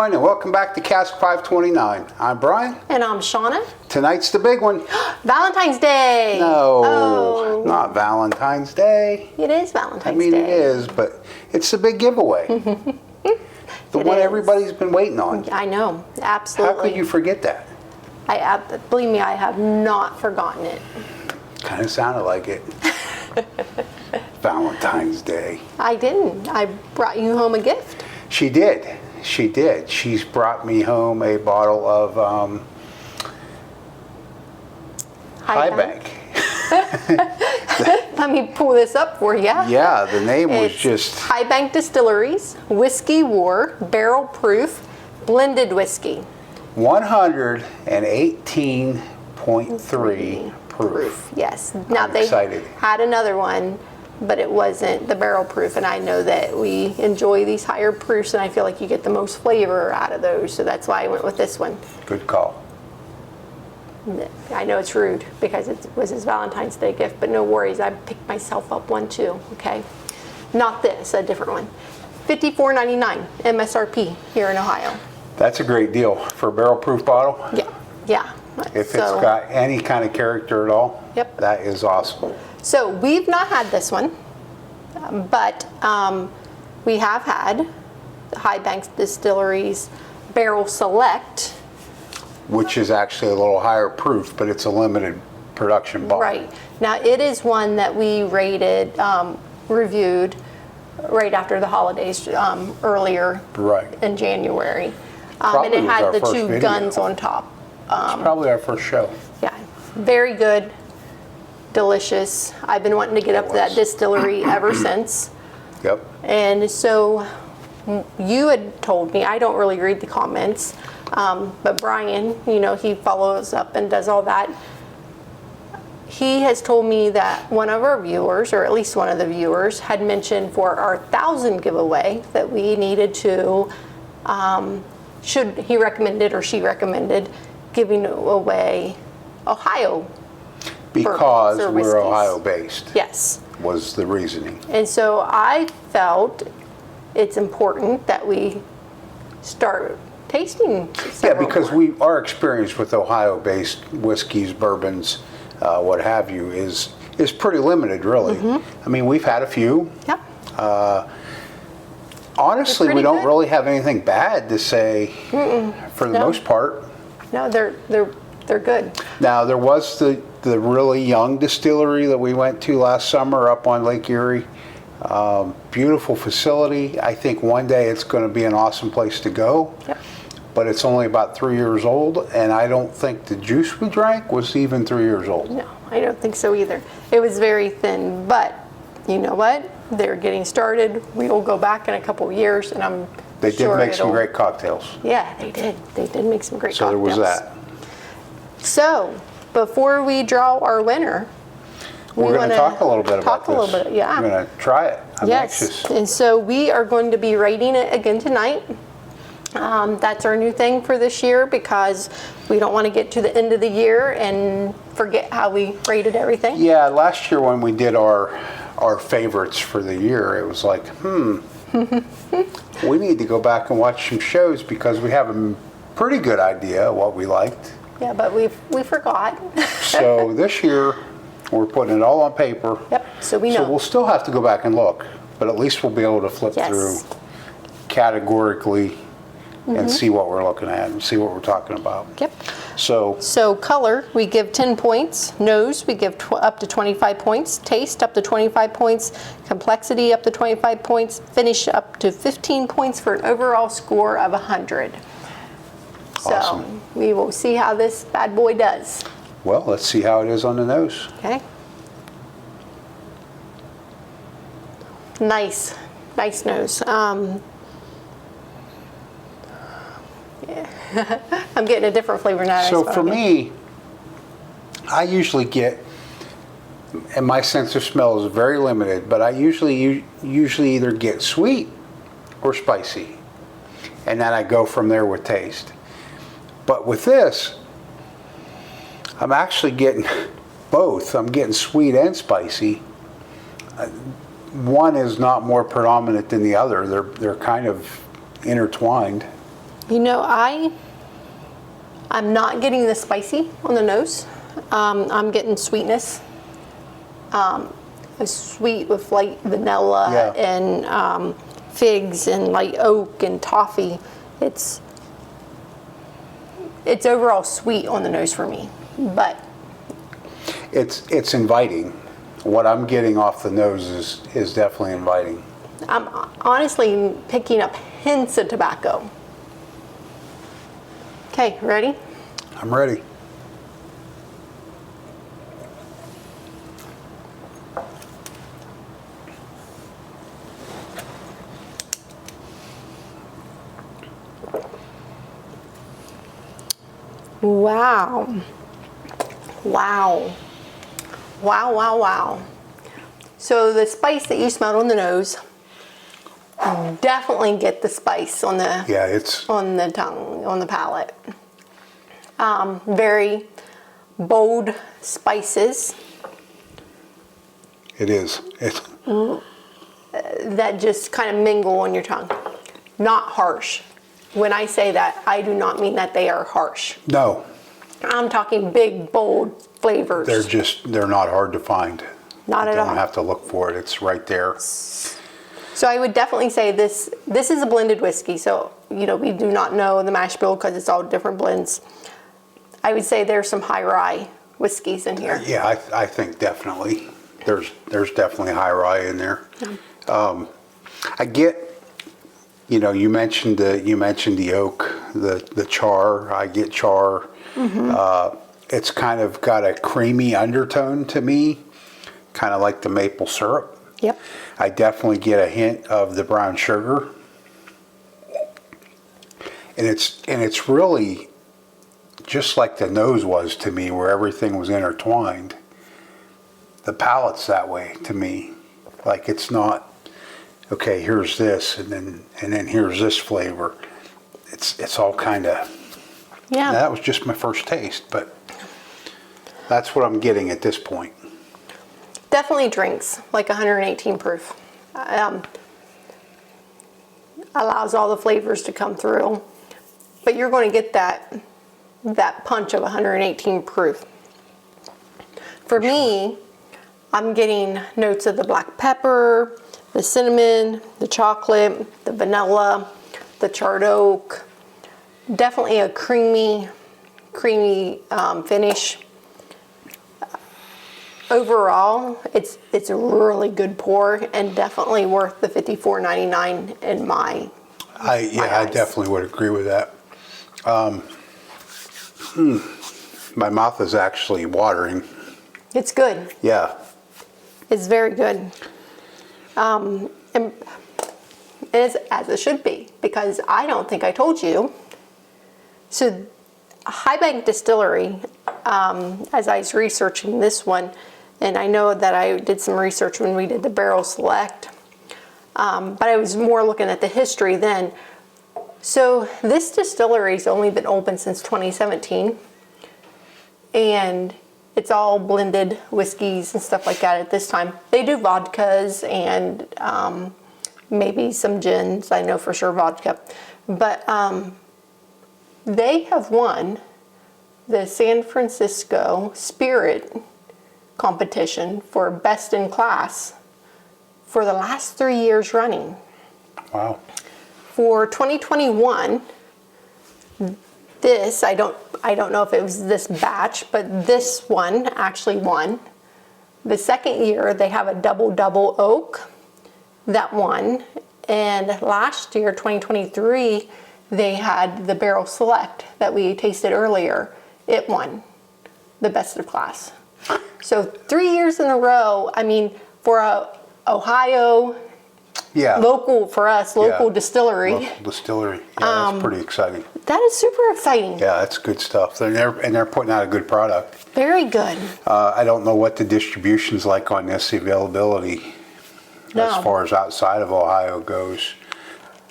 everyone, and welcome back to Cask 529. I'm Brian. And I'm Shona. Tonight's the big one. Valentine's Day! No, not Valentine's Day. It is Valentine's Day. I mean, it is, but it's the big giveaway. The one everybody's been waiting on. I know, absolutely. How could you forget that? Believe me, I have not forgotten it. Kind of sounded like it. Valentine's Day. I didn't. I brought you home a gift. She did. She did. She's brought me home a bottle of High Bank. Let me pull this up for you. Yeah, the name was just... High Bank Distillery's Whiskey War Barrel Proof Blended Whiskey. 118.3 proof. Yes. Now I'm excited. Had another one, but it wasn't the barrel proof, and I know that we enjoy these higher proofs, and I feel like you get the most flavor out of those, so that's why I went with this one. Good call. I know it's rude because it was his Valentine's Day gift, but no worries, I picked myself up one too, okay? Not this, a different one. $54.99 MSRP here in Ohio. That's a great deal for a barrel proof bottle. Yeah. If it's got any kind of character at all, yep. That is awesome. So we've not had this one, but we have had the High Bank Distillery's Barrel Select. Which is actually a little higher proof, but it's a limited production bottle. Right. Now it is one that we rated, reviewed right after the holidays earlier in January. And it had the two guns on top. It's probably our first show. Yeah, very good, delicious. I've been wanting to get up to that distillery ever since. Yep. And so you had told me, I don't really read the comments, but Brian, you know, he follows up and does all that. He has told me that one of our viewers, or at least one of the viewers, had mentioned for our 1,000 giveaway that we needed to, he recommended or she recommended giving away Ohio because or we're whiskeys. Ohio based. Yes. Was the reasoning. And so I felt it's important that we start tasting because more. our experience with Ohio based whiskeys, bourbons, what have you is pretty limited, really. I mean, we've had a few. Yep. Honestly, we don't really have anything bad to say for the most part. No, they're good. Now, there was the really young distillery that we went to last summer up on Lake Erie. Beautiful facility. I think one day it's going to be an awesome place to go. Yep. But it's only about 3 years old, and I don't think the juice we drank was even 3 years old. No, I don't think so either. It was very thin, but you know what? They're getting started. We will go back in a couple of years, and I'm They sure did make some great cocktails. Yeah, they did. They did make some great cocktails. So there was that. So before we draw our winner, we're going to talk a little bit about this. Yeah. I'm going to try it. I'm anxious. And so we are going to be rating it again tonight. That's our new thing for this year because we don't want to get to the end of the year and forget how we rated everything. Yeah, last year when we did our favorites for the year, it was like, we need to go back and watch some shows because we have a pretty good idea of what we liked. Yeah, but we forgot. So this year, we're putting it all on paper. Yep, so we know. So we'll still have to go back and look, but at least we'll be able to flip through categorically and see what we're looking at and see what we're talking about. Yep. So color, we give 10 points. Nose, we give up to 25 points. Taste, up to 25 points. Complexity, up to 25 points. Finish, up to 15 points for an overall score of 100. Awesome. So we will see how this bad boy does. Well, let's see how it is on the nose. Okay. Nice nose. Yeah. I'm getting a different flavor now. So for me, I usually get, and my sense of smell is very limited, but I usually either get sweet or spicy, and then I go from there with taste. But with this, I'm actually getting both. I'm getting sweet and spicy. One is not more predominant than the other. They're kind of intertwined. You know, I'm not getting the spicy on the nose. I'm getting sweetness. A sweet with light vanilla and figs and light oak and toffee. It's overall sweet on the nose for me, but it's inviting. What I'm getting off the nose is definitely inviting. I'm honestly picking up hints of tobacco. Okay, ready? I'm ready. Wow. Wow. Wow, wow, wow. So the spice that you smelled on the nose, definitely get the spice on the on the tongue, on the palate. Very bold spices. It is. That just kind of mingle on your tongue. Not harsh. When I say that, I do not mean that they are harsh. No. I'm talking big, bold flavors. They're not hard to find. Not at all. You don't have to look for it. It's right there. So I would definitely say this is a blended whiskey. So, you know, we do not know the mash bill because it's all different blends. I would say there's some high rye whiskeys in here. Yeah, I think definitely. There's definitely high rye in there. Yeah. I get, you know, you mentioned the oak, the char. I get char. Mm-hmm. It's kind of got a creamy undertone to me, kind of like the maple syrup. Yep. I definitely get a hint of the brown sugar, and it's really just like the nose was to me, where everything was intertwined. The palate's that way to me. Like, it's not, okay, here's this, and then here's this flavor. It's all kind of. Yeah. That was just my first taste, but that's what I'm getting at this point. Definitely drinks like 118 proof. Allows all the flavors to come through, but you're going to get that punch of 118 proof. For me, I'm getting notes of the black pepper, the cinnamon, the chocolate, the vanilla, the charred oak. Definitely a creamy finish. Overall, it's a really good pour and definitely worth the $54.99 in my eyes. I definitely would agree with that. My mouth is actually watering. It's good. Yeah. It's very good. And it's as it should be, because I don't think I told you. So High Bank Distillery, as I was researching this one, and I know that I did some research when we did the barrel select, but I was more looking at the history then. So this distillery's only been open since 2017, and it's all blended whiskeys and stuff like that at this time. They do vodkas and maybe some gins, I know for sure vodka, but they have won the San Francisco Spirit competition for best in class for the last 3 years running. Wow. For 2021, this, I don't know if it was this batch, but this one actually won. The second year, they have a double oak that won. And last year, 2023, they had the barrel select that we tasted earlier. It won the best of class. So 3 years in a row, I mean, for a Ohio local, for us, local distillery. Local distillery. Yeah, that's pretty exciting. That is super exciting. Yeah, that's good stuff. They're putting out a good product. Very good. I don't know what the distribution's like on this, the availability, as far as outside of Ohio goes.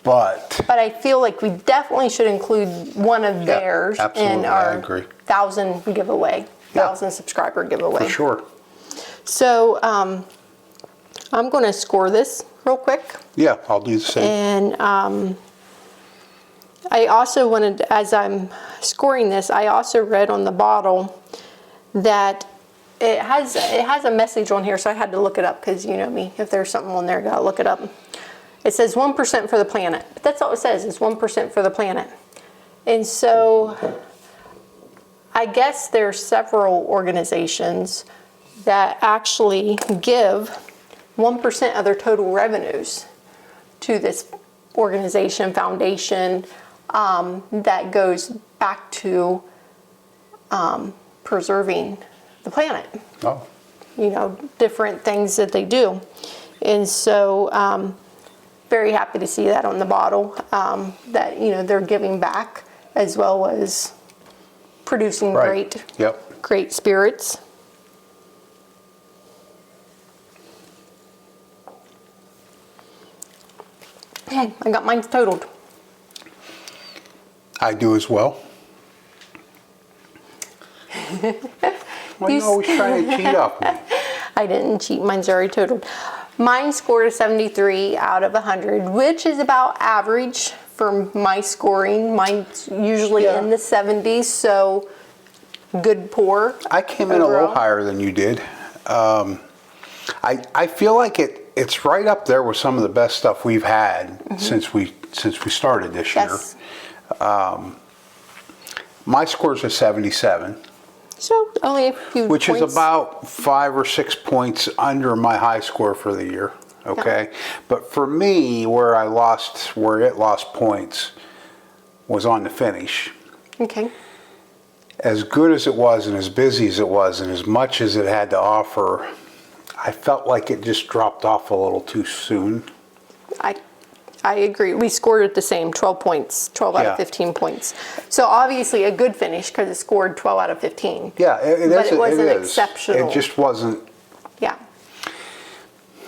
But I feel like we definitely should include one of theirs in our 1,000 giveaway, 1,000 subscriber giveaway. For sure. So I'm going to score this real quick. Yeah, I'll do the same. And I also wanted, as I'm scoring this, I also read on the bottle that it has a message on here, so I had to look it up because you know me, if there's something on there, I gotta look it up. It says 1% for the planet. But that's all it says, is 1% for the planet. And so I guess there's several organizations that actually give 1% of their total revenues to this organization, foundation, that goes back to preserving the planet. Oh. You know, different things that they do. And so, very happy to see that on the bottle, that, you know, they're giving back as well as producing Right. great spirits. Okay, I got mine totaled. I do as well. Well, you're always trying to cheat off me. I didn't cheat, mine's already totaled. Mine scored a 73 out of 100, which is about average for my scoring. Mine's usually in the 70s, so good pour. I came in a little higher than you did. I feel like it's right up there with some of the best stuff we've had since we started this year. Yes. My score's a 77. So only a few Which points. is about 5 or 6 points under my high score for the year. Okay, but for me, where it lost points was on the finish. Okay. As good as it was, and as busy as it was, and as much as it had to offer, I felt like it just dropped off a little too soon. I agree. We scored it the same, 12 points, 12 out of 15 points. So obviously a good finish because it scored 12 out of 15. Yeah, But it wasn't exceptional. It just wasn't. Yeah.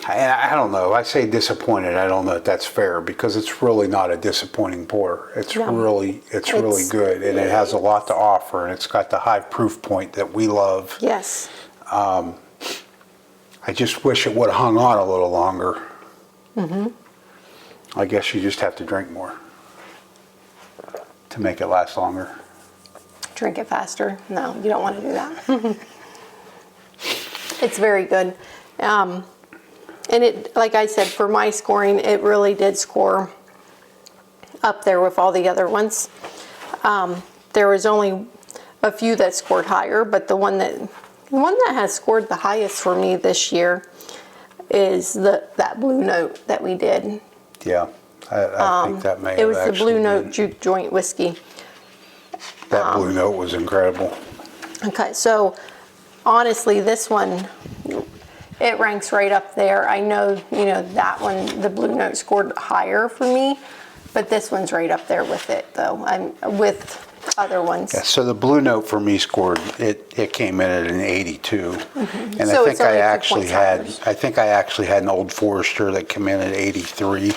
I don't know. I say disappointed. I don't know if that's fair because it's really not a disappointing pour. It's really good, and it has a lot to offer, and it's got the high proof point that we love. Yes. I just wish it would have hung on a little longer. I guess you just have to drink more to make it last longer. Drink it faster. No, you don't want to do that. It's very good. And it, like I said, for my scoring, it really did score up there with all the other ones. There was only a few that scored higher, but the one that has scored the highest for me this year is that Blue Note that we did. Yeah, I think that may have It was the Blue actually Note been- Juke Joint Whiskey. That Blue Note was incredible. Okay, so honestly, this one, it ranks right up there. I know, you know, that one, the Blue Note scored higher for me, but this one's right up there with it, though. I'm with other ones. Yeah, so the Blue Note for me scored, it came in at an 82. And So I it's think only a few points higher. I actually had an Old Forester that came in at 83.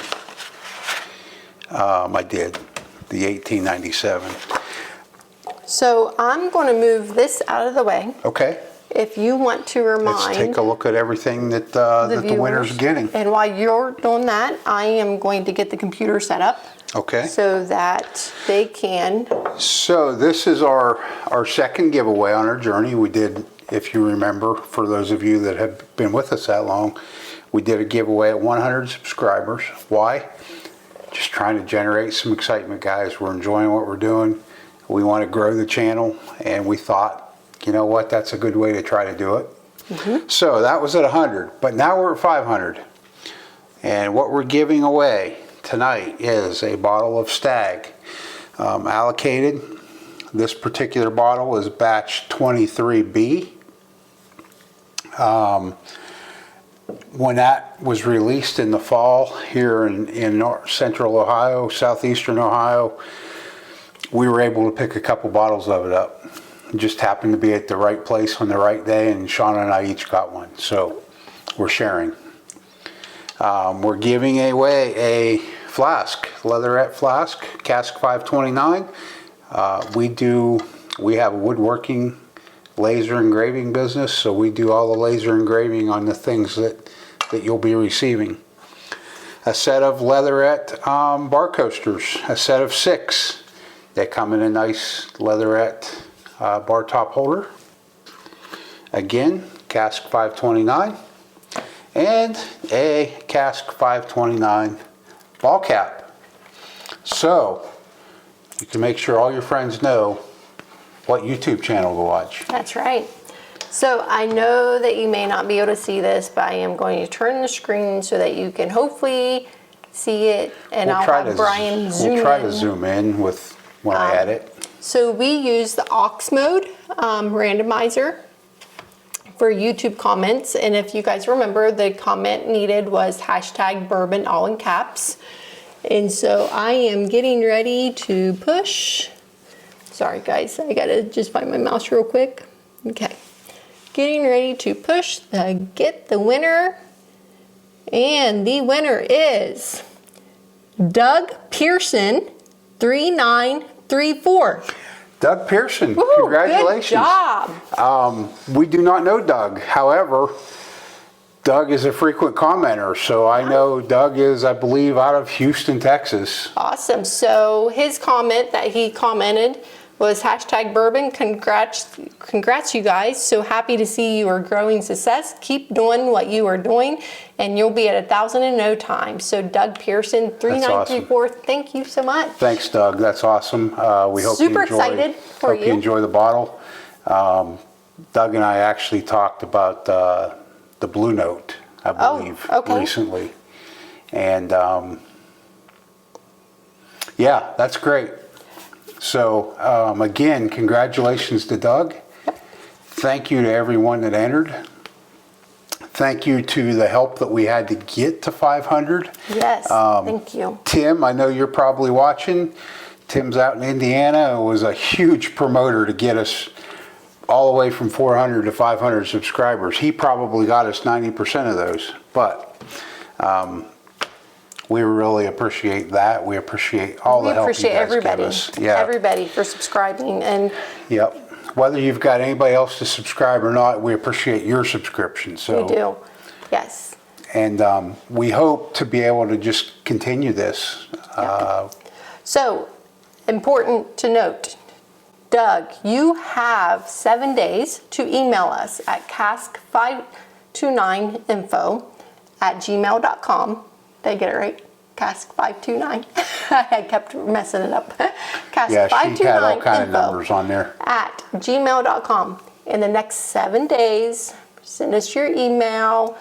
I did, the 1897. So I'm going to move this out of the way. Okay, If you want to let's remind take a look at everything that the winner's viewers, getting. and while you're doing that, I am going to get the computer set up Okay. so that they can. So this is our second giveaway on our journey. We did, if you remember, for those of you that have been with us that long, we did a giveaway at 100 subscribers. Why? Just trying to generate some excitement, guys. We're enjoying what we're doing. We want to grow the channel, and we thought, you know what, that's a good way to try to do it. So that was at 100, but now we're at 500. And what we're giving away tonight is a bottle of STAGG. Allocated, this particular bottle is batch 23B. When that was released in the fall here in central Ohio, southeastern Ohio, we were able to pick a couple bottles of it up. It just happened to be at the right place on the right day, and Shona and I each got one. So we're sharing. We're giving away a flask, leatherette flask, cask 529. We have a woodworking laser engraving business, so we do all the laser engraving on the things that you'll be receiving. a set of leatherette bar coasters, a set of 6. They come in a nice leatherette bar top holder. Again, cask 529, and a cask 529 ball cap. So you can make sure all your friends know what YouTube channel to watch. That's right. So I know that you may not be able to see this, but I am going to turn the screen so that you can hopefully see it, and I'll have Bryan zoom in. We'll try to zoom in with when I add it. So we use the aux mode randomizer for YouTube comments, and if you guys remember, the comment needed was #bourbon all in caps. And so I am getting ready to push. Sorry guys, I gotta just find my mouse real quick. Okay. Getting ready to push the get the winner. And the winner is Doug Pearson 3934. Doug Pearson, Woo, congratulations. Good job. We do not know Doug. However, Doug is a frequent commenter, so I know Doug is, I believe, out of Houston, Texas. Awesome. So his comment that he commented was #bourbon. Congrats you guys. So happy to see you are growing success. Keep doing what you are doing and you'll be at 1,000 in no time. So Doug Pearson 3934, awesome. Thank you so much. Thanks Doug, that's awesome. We hope Super excited for you. Hope you enjoy the bottle. Doug and I actually talked about the Blue Note, I believe, recently. And yeah, that's great. So again, congratulations to Doug. Thank you to everyone that entered. Thank you to the help that we had to get to 500. Yes, thank you. Tim, I know you're probably watching. Tim's out in Indiana. It was a huge promoter to get us all the way from 400 to 500 subscribers. He probably got us 90% of those, but we really appreciate that. We appreciate all the help you guys everybody, give us. Yeah. Everybody for subscribing. And yep. Whether you've got anybody else to subscribe or not, we appreciate your subscription. So we do. Yes. And we hope to be able to just continue this. So important to note, Doug, you have 7 days to email us at cask529info@gmail.com. Did I get it right? Cask529. I kept messing it up. Yeah, she had all kind of numbers on there. @gmail.com. In the next 7 days, send us your email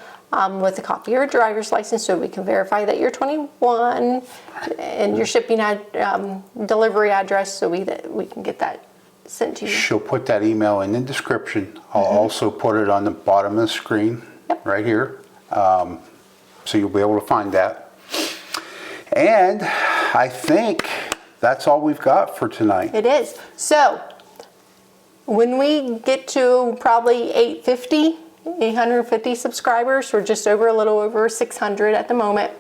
with a copy of your driver's license so we can verify that you're 21 and your shipping delivery address so we can get that sent to you. She'll put that email in the description. I'll also put it on the bottom of the screen right here. So you'll be able to find that. And I think that's all we've got for tonight. It is. So when we get to probably 850 subscribers, we're just over a little over 600 at the moment.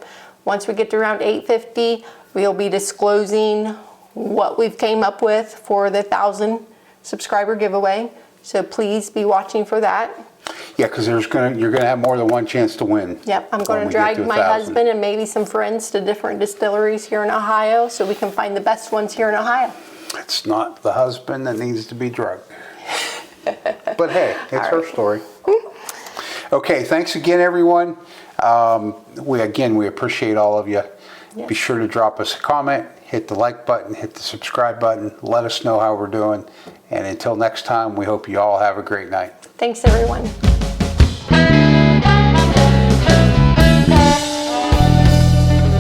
Once we get to around 850, we'll be disclosing what we've came up with for the 1,000 subscriber giveaway. So please be watching for that. Yeah, because you're gonna have more than one chance to win. Yep, I'm going to drag my husband and maybe some friends to different distilleries here in Ohio so we can find the best ones here in Ohio. It's not the husband that needs to be drugged. But hey, it's her story. Okay, thanks again, everyone. We appreciate all of you. Yes. Be sure to drop us a comment, hit the like button, hit the subscribe button, let us know how we're doing. And until next time, we hope you all have a great night. Thanks, everyone.